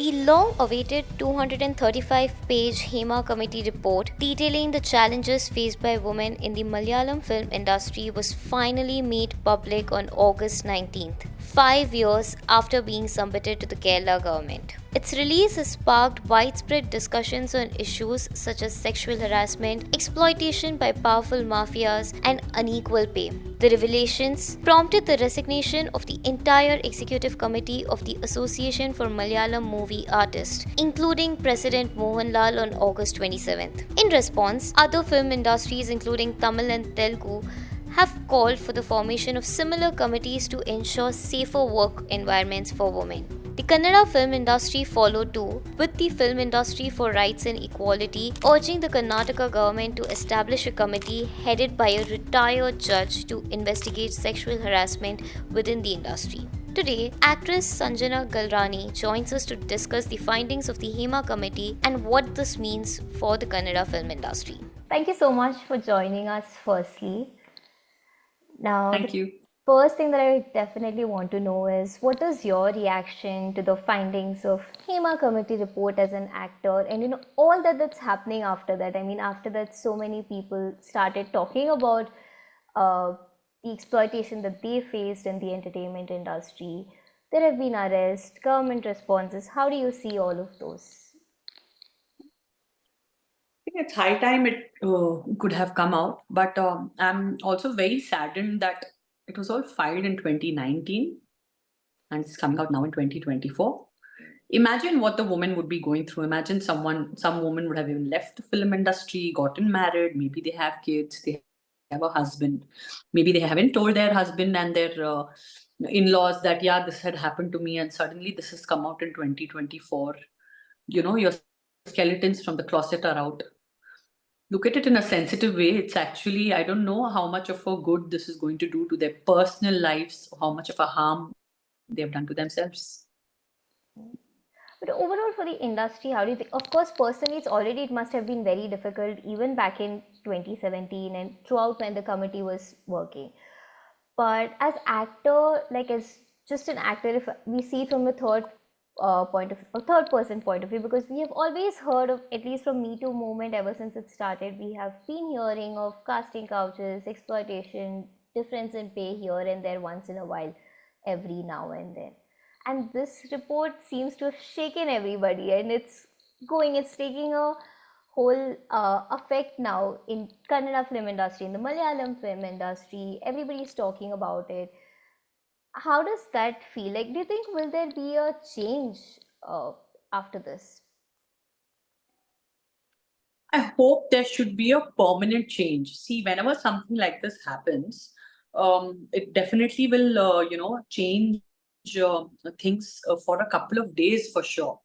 The long-awaited 235-page Hema Committee report detailing the challenges faced by women in the Malayalam film industry was finally made public on August 19th, 5 years after being submitted to the Kerala government. Its release has sparked widespread discussions on issues such as sexual harassment, exploitation by powerful mafias, and unequal pay. The revelations prompted the resignation of the entire executive committee of the Association for Malayalam Movie Artists, including President Mohanlal on August 27th. In response, other film industries including Tamil and Telugu have called for the formation of similar committees to ensure safer work environments for women. The Kannada film industry followed too, with the Film Industry for Rights and Equality urging the Karnataka government to establish a committee headed by a retired judge to investigate sexual harassment within the industry. Today, actress Sanjjanaa Galrani joins us to discuss the findings of the Hema Committee and what this means for the Kannada film industry. Thank you so much for joining us firstly. Now, Thank you. First thing that I definitely want to know is what is your reaction to the findings of Hema Committee report as an actor, and all that's happening after that. I mean, after that, so many people started talking about the exploitation that they faced in the entertainment industry. There have been arrests, government responses. How do you see all of those? I think it's high time it could have come out, but I'm also very saddened that it was all filed in 2019 and it's coming out now in 2024. Imagine what the woman would be going through. Imagine some woman would have even left the film industry, gotten married, maybe they have kids, they have a husband, maybe they haven't told their husband and their in-laws that, yeah, this had happened to me, and suddenly this has come out in 2024. Your skeletons from the closet are out. Look at it in a sensitive way. It's actually, I don't know how much of a good this is going to do to their personal lives, how much of a harm they have done to themselves. But overall, for the industry, how do you think? Of course, personally, it must have been very difficult even back in 2017 and throughout when the committee was working. But as actor, like as just an actor, if we see from a third person point of view, because we have always heard of, at least from Me Too movement ever since it started, we have been hearing of casting couches, exploitation, difference in pay here and there once in a while, every now and then. And this report seems to have shaken everybody, and it's taking a whole effect now in Kannada film industry, in the Malayalam film industry. Everybody's talking about it. How does that feel? Like, do you think will there be a change after this? I hope there should be a permanent change. See, whenever something like this happens, it definitely will, change things for a couple of days for sure.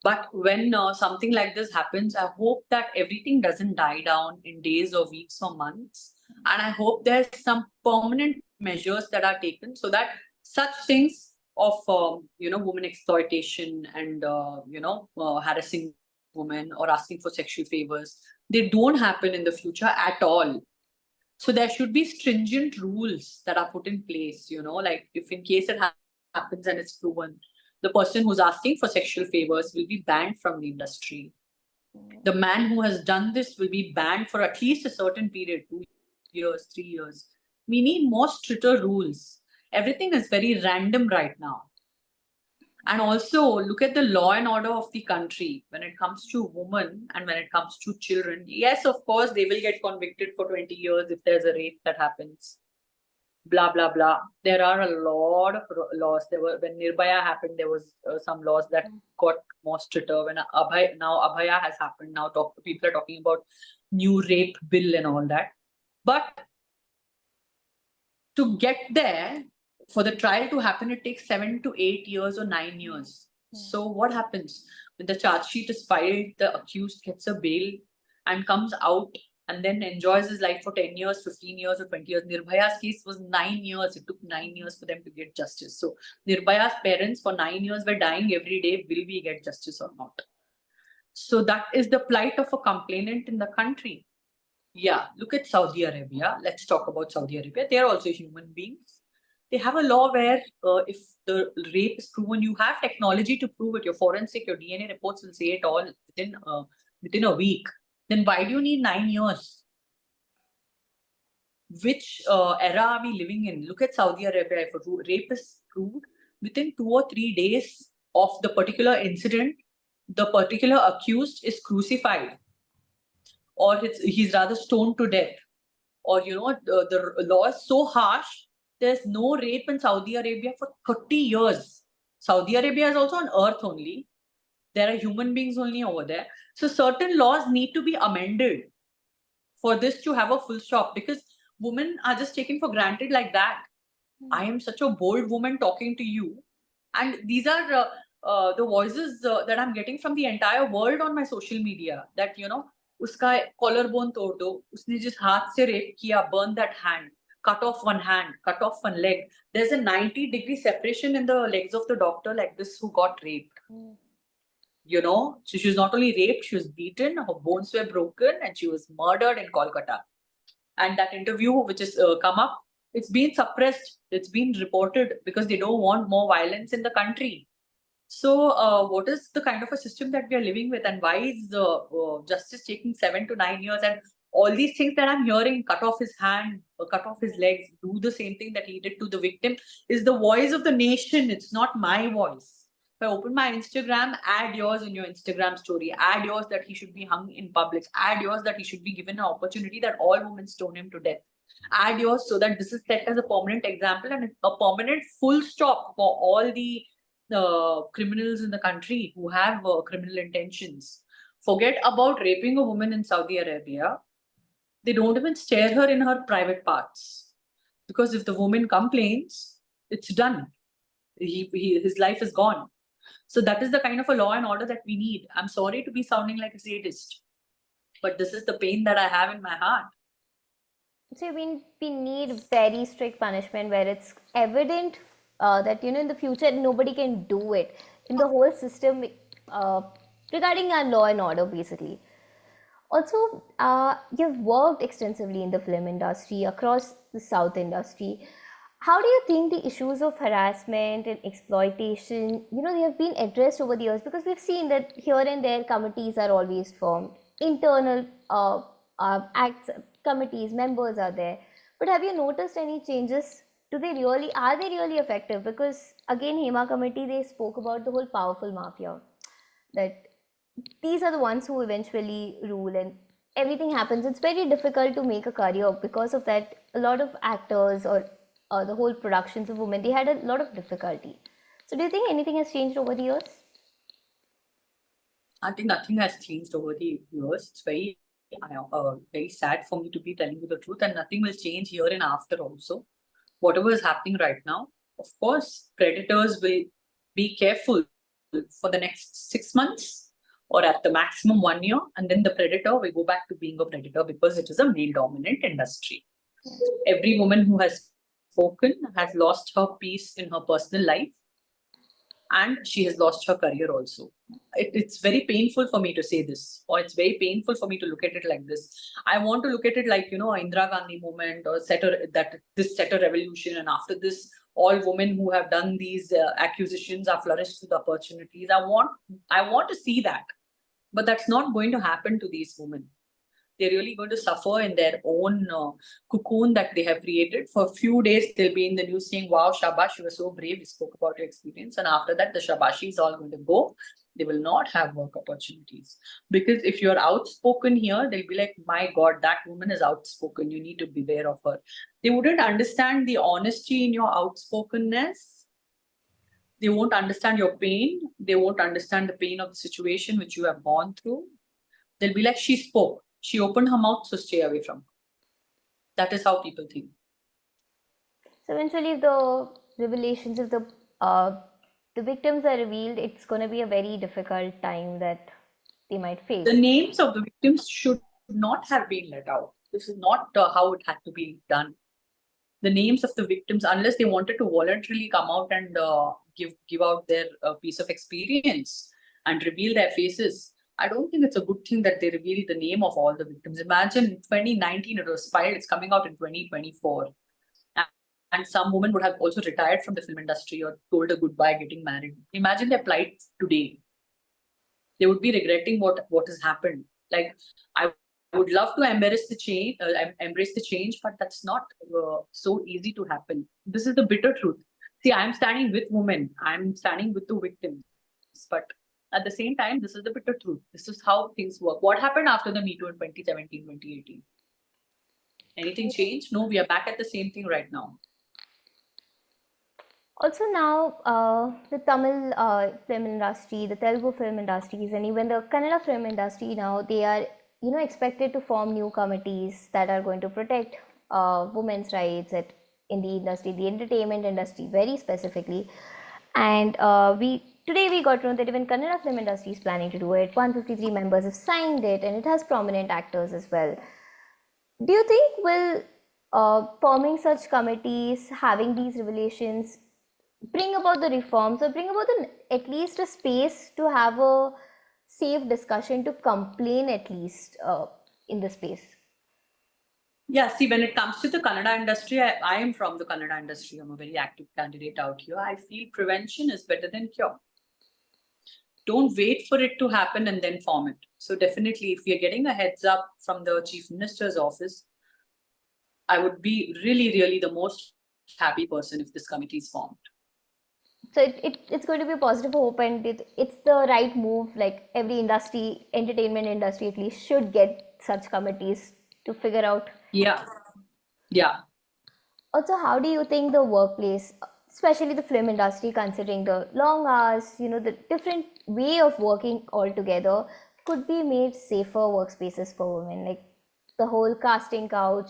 But when something like this happens, I hope that everything doesn't die down in days or weeks or months. And I hope there's some permanent measures that are taken so that such things of, women exploitation and, harassing women or asking for sexual favors, they don't happen in the future at all. So there should be stringent rules that are put in place, like if in case it happens and it's proven, the person who's asking for sexual favors will be banned from the industry. The man who has done this will be banned for at least a certain period, 2 years, 3 years. We need more stricter rules. Everything is very random right now. And also look at the law and order of the country when it comes to women and when it comes to children. Yes, of course, they will get convicted for 20 years if there's a rape that happens. Blah, blah, blah. There are a lot of laws. When Nirbhaya happened, there was some laws that got more stricter. When Abhaya has happened, now people are talking about new rape bill and all that. But to get there, for the trial to happen, it takes 7 to 8 years or 9 years. So what happens? When the charge sheet is filed, the accused gets a bail and comes out and then enjoys his life for 10 years, 15 years, or 20 years. Nirbhaya's case was 9 years. It took 9 years for them to get justice. So Nirbhaya's parents for 9 years were dying every day. Will we get justice or not? So that is the plight of a complainant in the country. Yeah, look at Saudi Arabia. Let's talk about Saudi Arabia. They are also human beings. They have a law where if the rape is proven, you have technology to prove it. Your forensic, your DNA reports will say it all within a week. Then why do you need 9 years? Which era are we living in? Look at Saudi Arabia. If a rape is proved within 2 or 3 days of the particular incident, the particular accused is crucified, or he's rather stoned to death. Or the law is so harsh. There's no rape in Saudi Arabia for 30 years. Saudi Arabia is also on earth only. There are human beings only over there. So certain laws need to be amended for this to have a full stop, because women are just taken for granted like that. I am such a bold woman talking to you, and these are the voices that I'm getting from the entire world on my social media. That उसका collarbone तोड़ दो, उसने जिस हाथ से rape किया, burn that hand, cut off one hand, cut off one leg. There's a 90-degree separation in the legs of the doctor like this who got raped. So she was not only raped, she was beaten, her bones were broken, and she was murdered in Kolkata. And that interview, which has come up, it's been suppressed, it's been reported because they don't want more violence in the country. So what is the kind of a system that we are living with, and why is justice taking 7 to 9 years? And all these things that I'm hearing, cut off his hand, cut off his legs, do the same thing that he did to the victim, is the voice of the nation. It's not my voice. If I open my Instagram, add yours in your Instagram story, add yours that he should be hung in public, add yours that he should be given an opportunity that all women stone him to death. Add yours so that this is set as a permanent example and a permanent full stop for all the criminals in the country who have criminal intentions. Forget about raping a woman in Saudi Arabia. They don't even stare her in her private parts, because if the woman complains, it's done. His life is gone. So that is the kind of a law and order that we need. I'm sorry to be sounding like a sadist, but this is the pain that I have in my heart. So we need very strict punishment where it's evident that in the future nobody can do it in the whole system, regarding our law and order basically. Also, you've worked extensively in the film industry across the South industry. How do you think the issues of harassment and exploitation, they have been addressed over the years? Because we've seen that here and there committees are always formed, internal acts, committees, members are there. But have you noticed any changes? Are they really effective? Because again, Hema Committee, they spoke about the whole powerful mafia, that these are the ones who eventually rule and everything happens. It's very difficult to make a career because of that. A lot of actors or the whole productions of women, they had a lot of difficulty. So do you think anything has changed over the years? I think nothing has changed over the years. It's very sad for me to be telling you the truth, and nothing will change here and after also. Whatever is happening right now, of course, predators will be careful for the next 6 months or at the maximum 1 year, and then the predator will go back to being a predator because it is a male-dominant industry. Every woman who has spoken has lost her peace in her personal life, and she has lost her career also. It's very painful for me to say this, or it's very painful for me to look at it like this. I want to look at it like, Indira Gandhi movement, or this set a revolution, and after this, all women who have done these accusations are flourished with opportunities. I want to see that, but that's not going to happen to these women. They're really going to suffer in their own cocoon that they have created. For a few days, they'll be in the news saying, wow, Shabash, you were so brave. We spoke about your experience. And after that, the Shabashi is all going to go. They will not have work opportunities. Because if you're outspoken here, they'll be like, my God, that woman is outspoken. You need to beware of her. They wouldn't understand the honesty in your outspokenness. They won't understand your pain. They won't understand the pain of the situation which you have gone through. They'll be like, she spoke. She opened her mouth, so stay away from her. That is how people think. So eventually, if the revelations, if the victims are revealed, it's going to be a very difficult time that they might face. The names of the victims should not have been let out. This is not how it had to be done. The names of the victims, unless they wanted to voluntarily come out and give out their piece of experience and reveal their faces, I don't think it's a good thing that they reveal the name of all the victims. Imagine 2019 it was filed, it's coming out in 2024. and some women would have also retired from the film industry or told a goodbye getting married. Imagine their plight today. They would be regretting what has happened. Like, I would love to embrace the change, but that's not so easy to happen. This is the bitter truth. See, I'm standing with women. I'm standing with the victims. But at the same time, this is the bitter truth. This is how things work. What happened after the Me Too in 2017, 2018? Anything changed? No, we are back at the same thing right now. Also now, the Tamil film industry, the Telugu film industries, and even the Kannada film industry now, they are expected to form new committees that are going to protect women's rights in the industry, the entertainment industry, very specifically. And we today we got to know that even Kannada film industry is planning to do it. 153 members have signed it, and it has prominent actors as well. Do you think will forming such committees, having these revelations, bring about the reforms or bring about at least a space to have a safe discussion to complain at least in the space? Yeah, see, when it comes to the Kannada industry, I am from the Kannada industry. I'm a very active candidate out here. I feel prevention is better than cure. Don't wait for it to happen and then form it. So definitely, if you're getting a heads up from the Chief Minister's office, I would be really, really the most happy person if this committee is formed. So it's going to be a positive hope, and it's the right move. Like every industry, entertainment industry at least, should get such committees to figure out. Yeah, yeah. Also, how do you think the workplace, especially the film industry, considering the long hours, the different way of working altogether, could be made safer workspaces for women? Like the whole casting couch,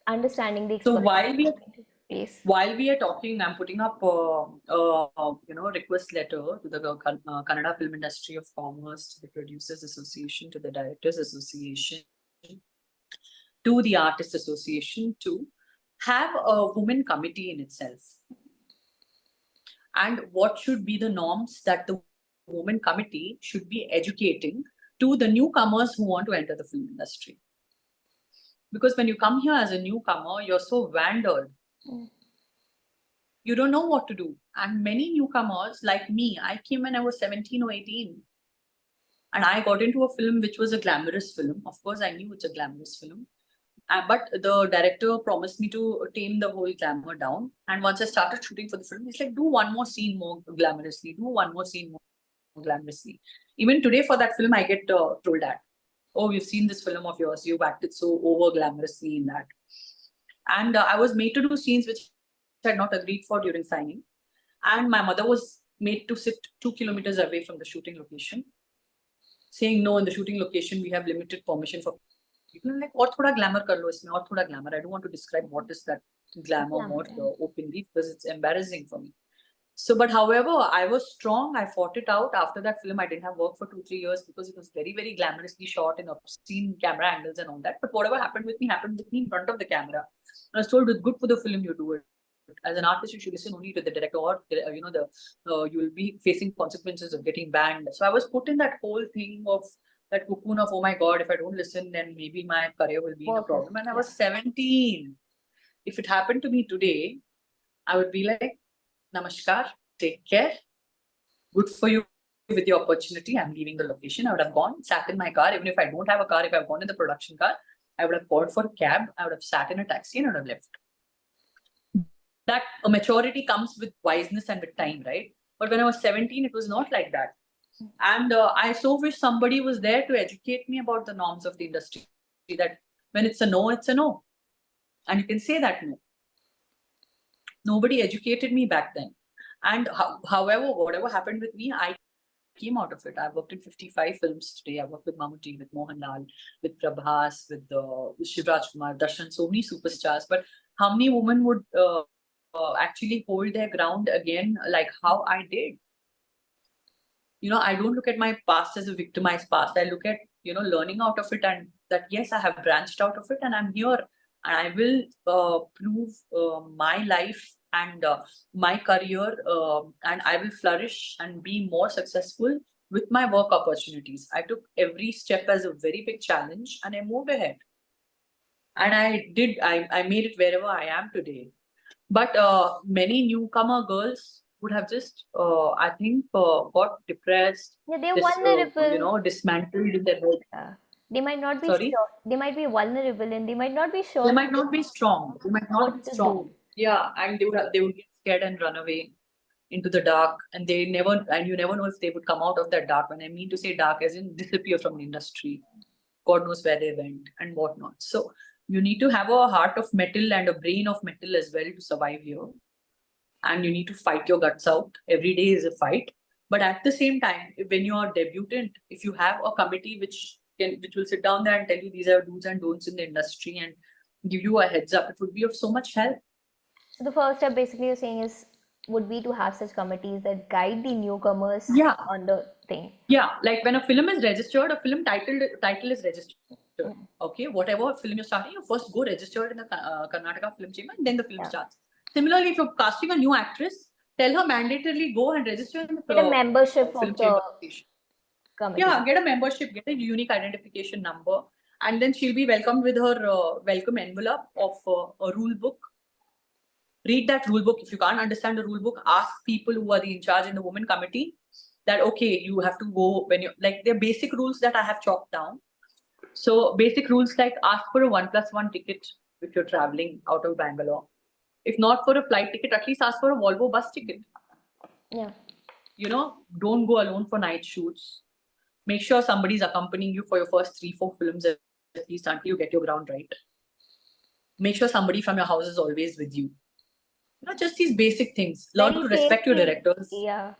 understanding the So exploitation while we are talking, I'm putting up request letter to the Kannada Film Industry of Commerce, to the Producers Association, to the Directors Association, to the Artists Association, to have a women committee in itself. And what should be the norms that the women committee should be educating to the newcomers who want to enter the film industry? Because when you come here as a newcomer, you're so wandered. You don't know what to do. And many newcomers like me, I came when I was 17 or 18. And I got into a film which was a glamorous film. Of course, I knew it's a glamorous film. But the director promised me to tame the whole glamour down. And once I started shooting for the film, he's like, do one more scene more glamorously, do one more scene more glamorously. Even today for that film, I get told that, oh, we've seen this film of yours, you've acted so over glamorously in that. And I was made to do scenes which I had not agreed for during signing. And my mother was made to sit 2 kilometers away from the shooting location, saying, no, in the shooting location, we have limited permission for people. I'm like, or thoda glamour kar lo isme, or thoda glamour. I don't want to describe what is that glamour more openly because it's embarrassing for me. So, but however, I was strong. I fought it out. After that film, I didn't have work for 2-3 years because it was very, very glamorously shot in obscene camera angles and all that. But whatever happened with me in front of the camera. I was told, it's good for the film, you do it. As an artist, you should listen only to the director, or you will be facing consequences of getting banned. So I was put in that whole thing of that cocoon of, oh my God, if I don't listen, then maybe my career will be in a problem. And I was 17. If it happened to me today, I would be like, namaskar, take care. Good for you with the opportunity. I'm leaving the location. I would have gone, sat in my car. Even if I don't have a car, if I've gone in the production car, I would have called for a cab. I would have sat in a taxi and I would have left. That maturity comes with wiseness and with time, right? But when I was 17, it was not like that. And I so wish somebody was there to educate me about the norms of the industry, that when it's a no, it's a no. And you can say that no. Nobody educated me back then. And however, whatever happened with me, I came out of it. I've worked in 55 films today. I've worked with Mammootty, with Mohanlal, with Prabhas, with Shivraj Kumar, Darshan, so many superstars. But how many women would actually hold their ground again like how I did? I don't look at my past as a victimized past. I look at, learning out of it, and that, yes, I have branched out of it and I'm here and I will prove my life and my career and I will flourish and be more successful with my work opportunities. I took every step as a very big challenge and I moved ahead. And I made it wherever I am today. But many newcomer girls would have just, I think, got depressed, Yeah, they're vulnerable. dismantled in their head. They might not be Sorry? sure. They might be vulnerable and they might not be They sure might not be strong. They might not what be to do. strong. Yeah, and they would get scared and run away into the dark, and you never know if they would come out of that dark. And I mean to say dark as in disappear from the industry. God knows where they went and whatnot. So you need to have a heart of metal and a brain of metal as well to survive here. And you need to fight your guts out. Every day is a fight. But at the same time, when you are debutant, if you have a committee which will sit down there and tell you these are do's and don'ts in the industry and give you a heads up, it would be of so much help. So the first step basically you're saying is would be to have such committees that guide the newcomers Yeah. on the thing. Yeah, like when a film is registered, a film title is registered. Okay, whatever film you're starting, you first go register it in the Karnataka Film Chamber, and then the film Yeah. starts. Similarly, if you're casting a new actress, tell her mandatorily go and register in the Get a membership film of chamber the station. committee. Yeah, get a membership, get a unique identification number, and then she'll be welcomed with her welcome envelope of a rule book. Read that rule book. If you can't understand the rule book, ask people who are the in charge in the women committee that okay, you have to go when you like there are basic rules that I have chalked down. So basic rules like ask for a 1+1 ticket if you're traveling out of Bangalore. If not for a flight ticket, at least ask for a Volvo bus ticket. Yeah. Don't go alone for night shoots. Make sure somebody's accompanying you for your first 3-4 films at least until you get your ground right. Make sure somebody from your house is always with you. Just these basic things. Learn Very to respect your safety. directors. Yeah.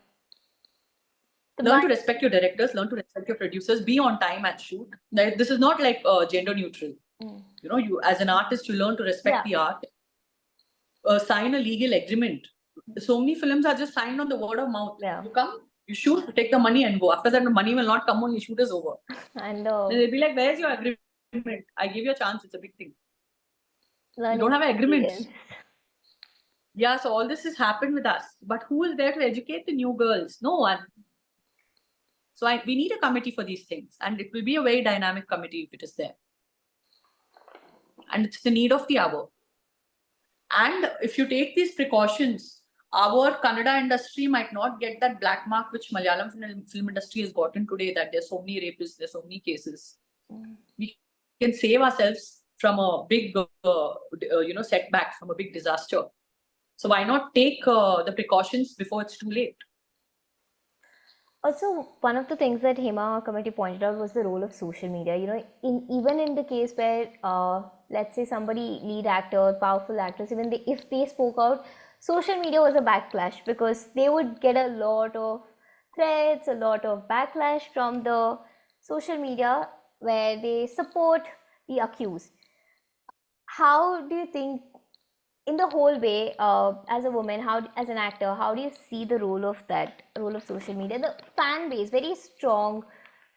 Learn to respect your directors. Learn to respect your producers. Be on time at shoot. This is not like gender neutral. You as an artist, you learn to respect the art. Sign a legal agreement. So many films are just signed on the word of mouth. Yeah. You come, you shoot, take the money and go. After that, the money will not come only shoot is over. And Then they'll be like, where's your agreement? I give you a chance. It's a big thing. You don't have an agreement. Yeah, so all this has happened with us. But who is there to educate the new girls? No one. So we need a committee for these things. And it will be a very dynamic committee if it is there. And it's the need of the hour. And if you take these precautions, our Kannada industry might not get that black mark which Malayalam film industry has gotten today, that there's so many rapists, there's so many cases. We can save ourselves from a big, setback, from a big disaster. So why not take the precautions before it's too late? Also, one of the things that Hema Committee pointed out was the role of social media. Even in the case where, let's say somebody, lead actor, powerful actors, if they spoke out, social media was a backlash because they would get a lot of threats, a lot of backlash from the social media where they support the accused. How do you think, in the whole way, as a woman, as an actor, how do you see the role of social media, the fan base, very strong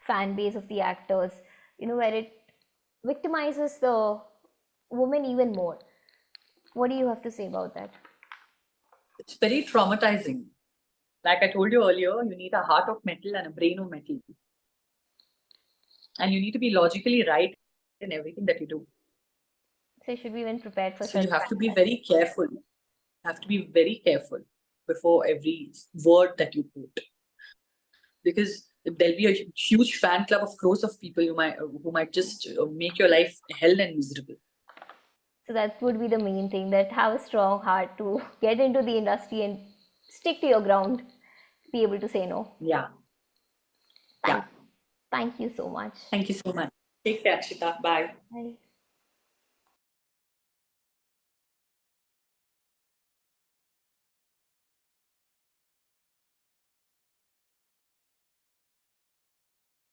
fan base of the actors, where it victimizes the woman even more? What do you have to say about that? It's very traumatizing. Like I told you earlier, you need a heart of metal and a brain of metal. And you need to be logically right in everything that you do. So you should be even prepared for So you have to be very careful. You have to be very careful before every word that you put. Because there'll be a huge fan club of crores of people who might just make your life hell and miserable. So that would be the main thing, that have a strong heart to get into the industry and stick to your ground, be able to say no. Yeah. Thank you so much. Thank you so much. Take care, Akshita. Bye. Bye.